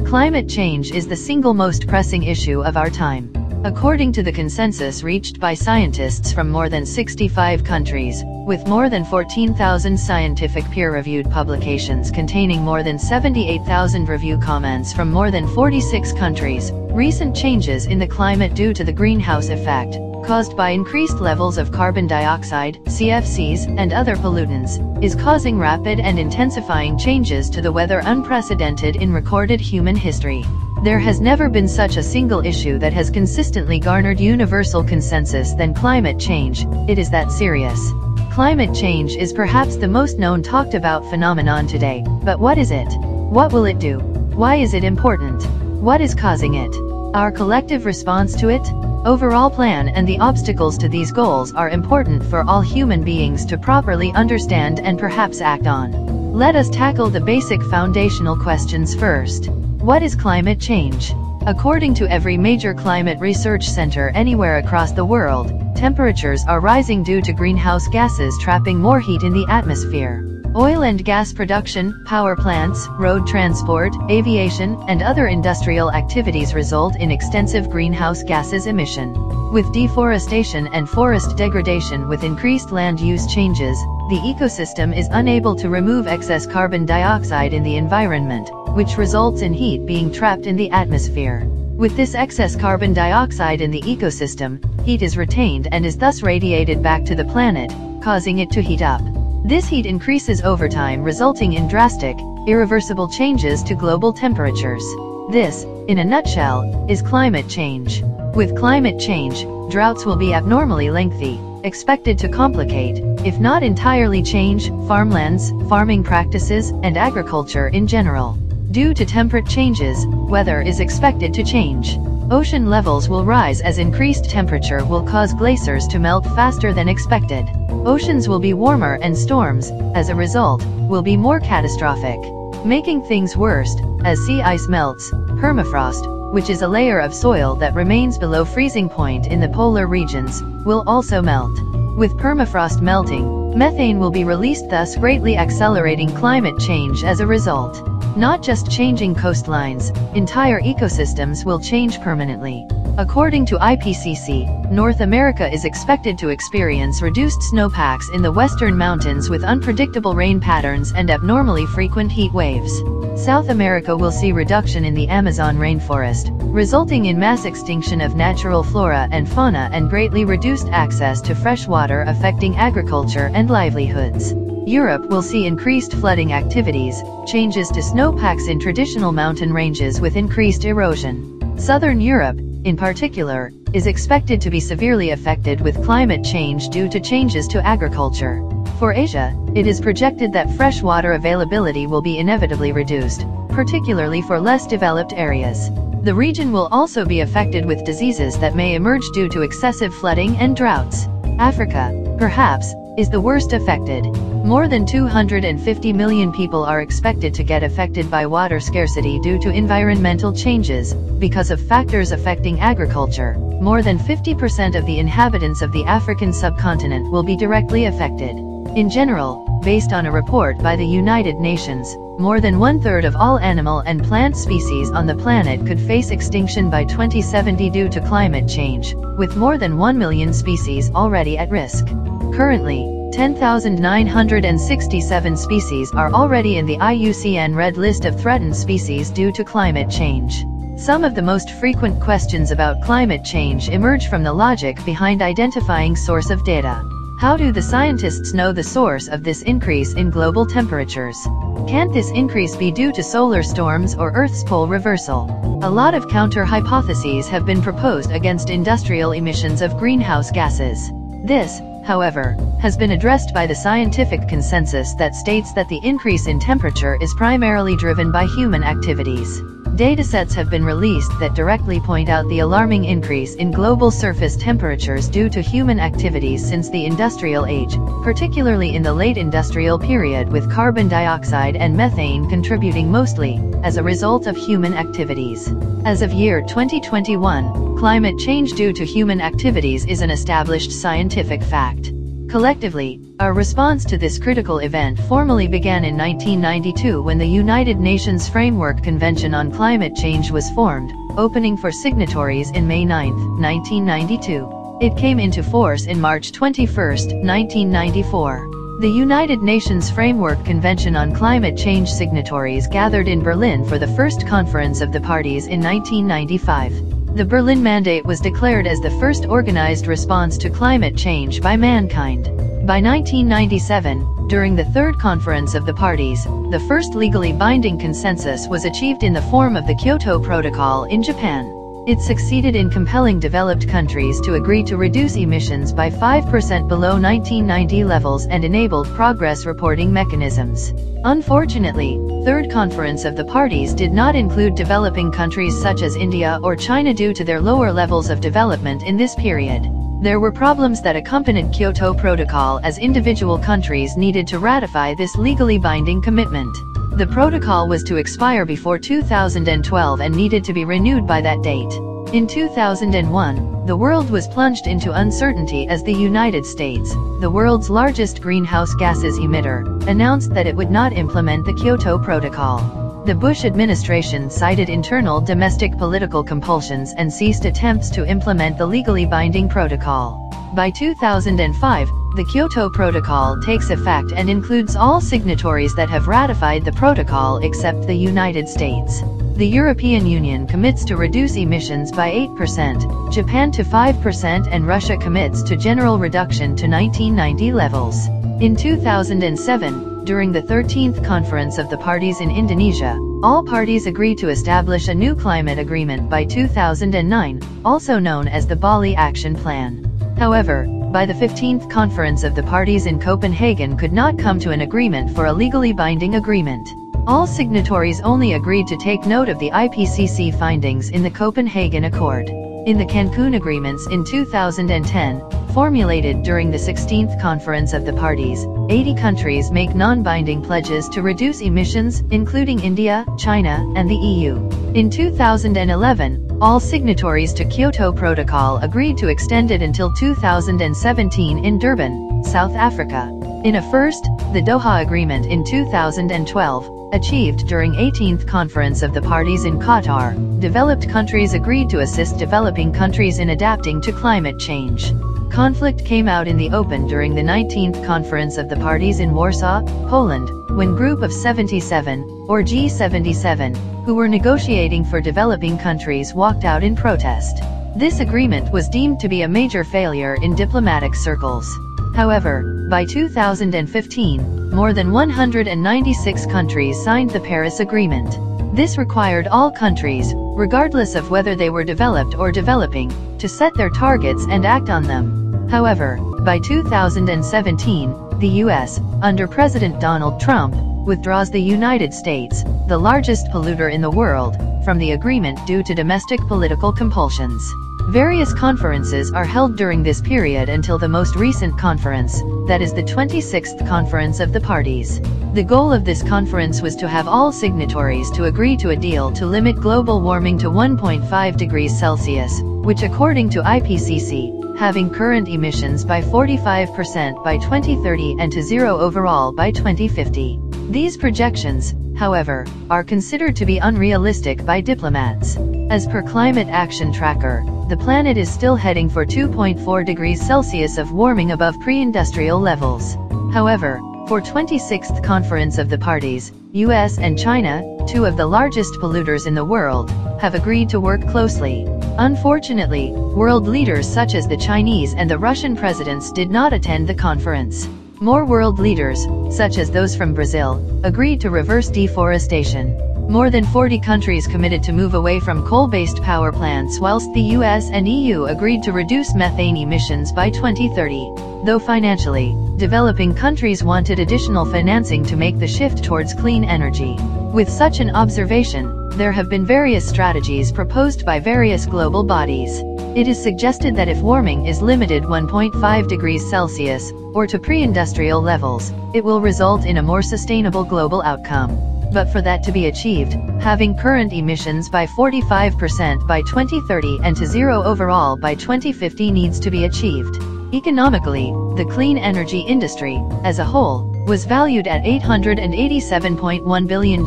Climate change is the single most pressing issue of our time. According to the consensus reached by scientists from more than 65 countries, with more than 14,000 scientific peer-reviewed publications containing more than 78,000 review comments from more than 46 countries, recent changes in the climate due to the greenhouse effect, caused by increased levels of carbon dioxide, CFCs, and other pollutants, is causing rapid and intensifying changes to the weather unprecedented in recorded human history. There has never been such a single issue that has consistently garnered universal consensus than climate change. It is that serious. Climate change is perhaps the most known talked about phenomenon today, but what is it? What will it do? Why is it important? What is causing it? Our collective response to it? Overall plan and the obstacles to these goals are important for all human beings to properly understand and perhaps act on. Let us tackle the basic foundational questions first. What is climate change? According to every major climate research center anywhere across the world, temperatures are rising due to greenhouse gases trapping more heat in the atmosphere. Oil and gas production, power plants, road transport, aviation, and other industrial activities result in extensive greenhouse gases emission. With deforestation and forest degradation with increased land use changes, the ecosystem is unable to remove excess carbon dioxide in the environment, which results in heat being trapped in the atmosphere. With this excess carbon dioxide in the ecosystem, heat is retained and is thus radiated back to the planet, causing it to heat up. This heat increases over time, resulting in drastic, irreversible changes to global temperatures. This, in a nutshell, is climate change. With climate change, droughts will be abnormally lengthy, expected to complicate, if not entirely change, farmlands, farming practices, and agriculture in general. Due to temperate changes, weather is expected to change. Ocean levels will rise as increased temperature will cause glaciers to melt faster than expected. Oceans will be warmer and storms, as a result, will be more catastrophic. Making things worse, as sea ice melts, permafrost, which is a layer of soil that remains below freezing point in the polar regions, will also melt. With permafrost melting, methane will be released, thus greatly accelerating climate change as a result. Not just changing coastlines, entire ecosystems will change permanently. According to IPCC, North America is expected to experience reduced snowpacks in the western mountains with unpredictable rain patterns and abnormally frequent heat waves. South America will see reduction in the Amazon rainforest, resulting in mass extinction of natural flora and fauna and greatly reduced access to fresh water, affecting agriculture and livelihoods. Europe will see increased flooding activities, changes to snowpacks in traditional mountain ranges with increased erosion. Southern Europe, in particular, is expected to be severely affected with climate change due to changes to agriculture. For Asia, it is projected that fresh water availability will be inevitably reduced, particularly for less developed areas. The region will also be affected with diseases that may emerge due to excessive flooding and droughts. Africa, perhaps, is the worst affected. More than 250 million people are expected to get affected by water scarcity due to environmental changes. Because of factors affecting agriculture, more than 50% of the inhabitants of the African subcontinent will be directly affected. In general, based on a report by the United Nations, more than one-third of all animal and plant species on the planet could face extinction by 2070 due to climate change, with more than 1 million species already at risk. Currently, 10,967 species are already in the IUCN Red List of threatened species due to climate change. Some of the most frequent questions about climate change emerge from the logic behind identifying source of data. How do the scientists know the source of this increase in global temperatures? Can't this increase be due to solar storms or Earth's pole reversal? A lot of counter-hypotheses have been proposed against industrial emissions of greenhouse gases. This, however, has been addressed by the scientific consensus that states that the increase in temperature is primarily driven by human activities. Datasets have been released that directly point out the alarming increase in global surface temperatures due to human activities since the industrial age, particularly in the late industrial period, with carbon dioxide and methane contributing mostly as a result of human activities. As of year 2021, climate change due to human activities is an established scientific fact. Collectively, our response to this critical event formally began in 1992 when the United Nations Framework Convention on Climate Change was formed, opening for signatories in May 9, 1992. It came into force in March 21, 1994. The United Nations Framework Convention on Climate Change signatories gathered in Berlin for the first conference of the parties in 1995. The Berlin Mandate was declared as the first organized response to climate change by mankind. By 1997, during the third conference of the parties, the first legally binding consensus was achieved in the form of the Kyoto Protocol in Japan. It succeeded in compelling developed countries to agree to reduce emissions by 5% below 1990 levels and enabled progress reporting mechanisms. Unfortunately, Third Conference of the Parties did not include developing countries such as India or China due to their lower levels of development in this period. There were problems that accompanied Kyoto Protocol as individual countries needed to ratify this legally binding commitment. The protocol was to expire before 2012 and needed to be renewed by that date. In 2001, the world was plunged into uncertainty as the United States, the world's largest greenhouse gases emitter, announced that it would not implement the Kyoto Protocol. The Bush administration cited internal domestic political compulsions and ceased attempts to implement the legally binding protocol. By 2005, the Kyoto Protocol takes effect and includes all signatories that have ratified the protocol except the United States. The European Union commits to reduce emissions by 8%, Japan to 5% and Russia commits to general reduction to 1990 levels. In 2007, during the 13th Conference of the Parties in Indonesia, all parties agreed to establish a new climate agreement by 2009, also known as the Bali Action Plan. However, by the 15th Conference of the Parties in Copenhagen could not come to an agreement for a legally binding agreement. All signatories only agreed to take note of the IPCC findings in the Copenhagen Accord. In the Cancun Agreements in 2010, formulated during the 16th Conference of the Parties, 80 countries make non-binding pledges to reduce emissions, including India, China, and the EU. In 2011, all signatories to Kyoto Protocol agreed to extend it until 2017 in Durban, South Africa. In a first, the Doha Agreement in 2012, achieved during 18th Conference of the Parties in Qatar, developed countries agreed to assist developing countries in adapting to climate change. Conflict came out in the open during the 19th Conference of the Parties in Warsaw, Poland, when Group of 77, or G77, who were negotiating for developing countries walked out in protest. This agreement was deemed to be a major failure in diplomatic circles. However, by 2015, more than 196 countries signed the Paris Agreement. This required all countries, regardless of whether they were developed or developing, to set their targets and act on them. However, by 2017, the U.S., under President Donald Trump, withdraws the United States, the largest polluter in the world, from the agreement due to domestic political compulsions. Various conferences are held during this period until the most recent conference, that is the 26th Conference of the Parties. The goal of this conference was to have all signatories to agree to a deal to limit global warming to 1.5 degrees Celsius, which according to IPCC, having current emissions by 45% by 2030 and to zero overall by 2050. These projections, however, are considered to be unrealistic by diplomats. As per Climate Action Tracker, the planet is still heading for 2.4 degrees Celsius of warming above pre-industrial levels. However, for 26th Conference of the Parties, US and China, two of the largest polluters in the world, have agreed to work closely. Unfortunately, world leaders such as the Chinese and the Russian presidents did not attend the conference. More world leaders, such as those from Brazil, agreed to reverse deforestation. More than 40 countries committed to move away from coal-based power plants whilst the US and EU agreed to reduce methane emissions by 2030. Though financially, developing countries wanted additional financing to make the shift towards clean energy. With such an observation, there have been various strategies proposed by various global bodies. It is suggested that if warming is limited 1.5 degrees Celsius, or to pre-industrial levels, it will result in a more sustainable global outcome. But for that to be achieved, having current emissions by 45% by 2030 and to zero overall by 2050 needs to be achieved. Economically, the clean energy industry, as a whole, was valued at $887.1 billion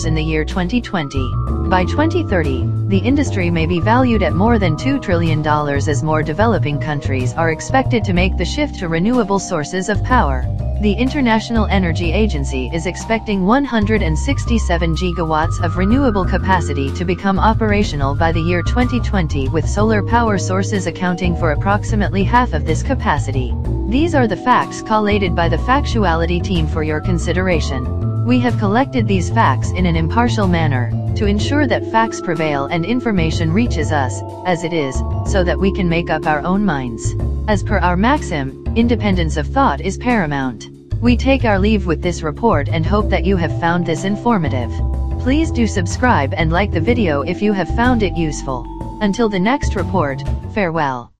in the year 2020. By 2030, the industry may be valued at more than $2 trillion as more developing countries are expected to make the shift to renewable sources of power. The International Energy Agency is expecting 167 gigawatts of renewable capacity to become operational by the year 2020, with solar power sources accounting for approximately half of this capacity. These are the facts collated by the Factuality team for your consideration. We have collected these facts in an impartial manner, to ensure that facts prevail and information reaches us, as it is, so that we can make up our own minds. As per our maxim, independence of thought is paramount. We take our leave with this report and hope that you have found this informative. Please do subscribe and like the video if you have found it useful. Until the next report, farewell.